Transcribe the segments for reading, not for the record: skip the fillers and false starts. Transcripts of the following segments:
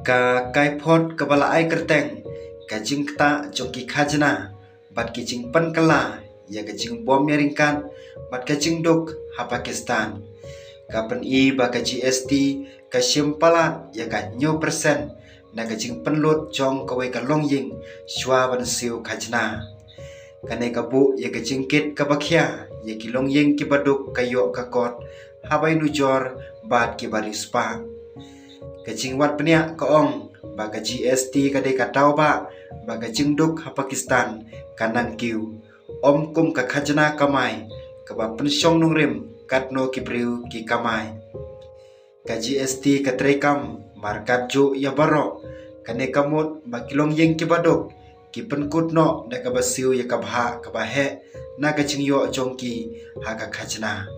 ka kai phot ka bala ai kerteng ka jing kta jongki khajna bat ki jing pan kala ya ka jing bom meringkan bat ka jing dok ha Pakistan ka pen I ba ka GST ka simpalat ya ka nyo persen na ka jing penlut jong ka we ka long ying shwa ban siu khajna kane ka bu ya ka jing kit ka bakhya ya ki long ying ki baduk ka yo ka kot habai nu jor bat ki baris pa kajing wat penia ka ong ba ka GST ka de ka tau ba ka jing duk ha Pakistan kanang kiu om kum ka khajna kamai ka ba pensyong nung rim katno ki priu ki kamai ka GST ka trekam markat jo ya baro kane kamut ba kilong yeng ki baduk ki penkut no da ka basiu ya ka bha ka ba he na ka jing yo jongki ha ka khajna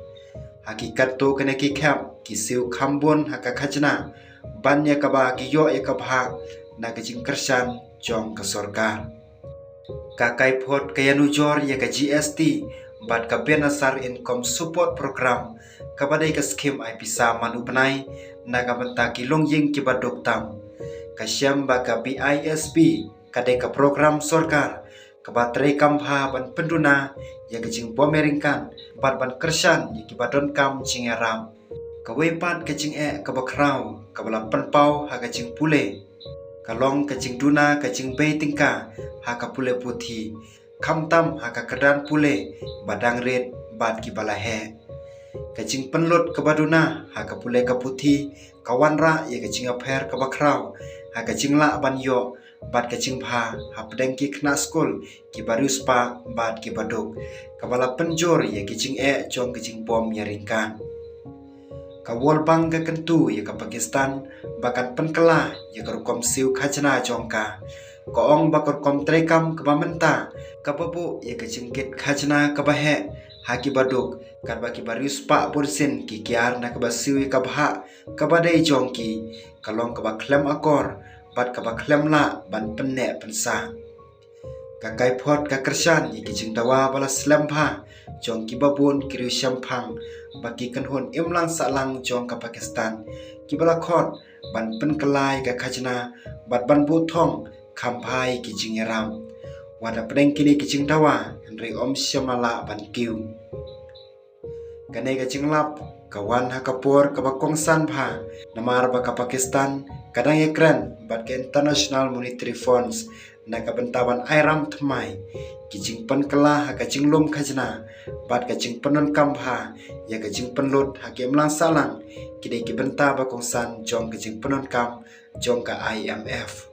hakikat to kane ki khap ki siu khambon ha ka khajna ban ya kaba ki yo ya kabha na ka jing kersan jong ka sarkar ka kai phot ka yanu jor ya ka GST bat ka benasar income support program ka badai ka scheme ai pisa manu banai na ka banta ki long ying ki badok tam ka syam ba ka BISP ka de ka program sarkar ka batre kampha ban penduna ya ka jing bomeringkan bat ban kersan ya ki badon kam jing aram ka wepat ka jing ka bakrau ka bala penpau ha ka jing pule ka long ka jing duna ka jing bei tingka ha ka pule puthi khamtam ha ka kedan pule badang red bat ki bala he ka jing penlut ka baduna ha ka pule ka puthi ka wanra ya ka jing apher ka bakrau ha ka jing la ban yo bat ka jing pha ha pedeng ki khna school ki barus pa bat ki baduk ka bala penjor ya ki jing jong ka jing bom yaringkan ka wol bang ka kentu ya ka Pakistan bakat penkela ya ka rukom siu khajna jongka ka ong bakor kom trekam ka bamenta ka babu ya ka jingkit khajna ka bahe haki baduk ka baki barus pa porsin ki kiar na ka basiu ya ka bha ka badai jongki ka long ka ba klem akor bat ka ba klem la ban penne pensa ka kai phot ka kersan ya ki jing dawa bala slam pha jong ki babun kiri syampang baki kan hon imlang salang jong ka Pakistan ki bala khot ban pen kelai ka khajna bat ban bu thong khampai ki jing ram wada preng kini ki jing dawa henry om syamala ban kiu kanai ka jing lap kawan ha kapur ka bakong san pha namar ba ka Pakistan kadang ekran bat ka International Monetary Funds na ka bentaban airam thmai ki jing pan kala ha ka jing lom khajna bat ka jing panon kampha ya ka jing panlut ha ke mlang salang ki de ki benta ba kong san jong ka jing panon kam jong ka IMF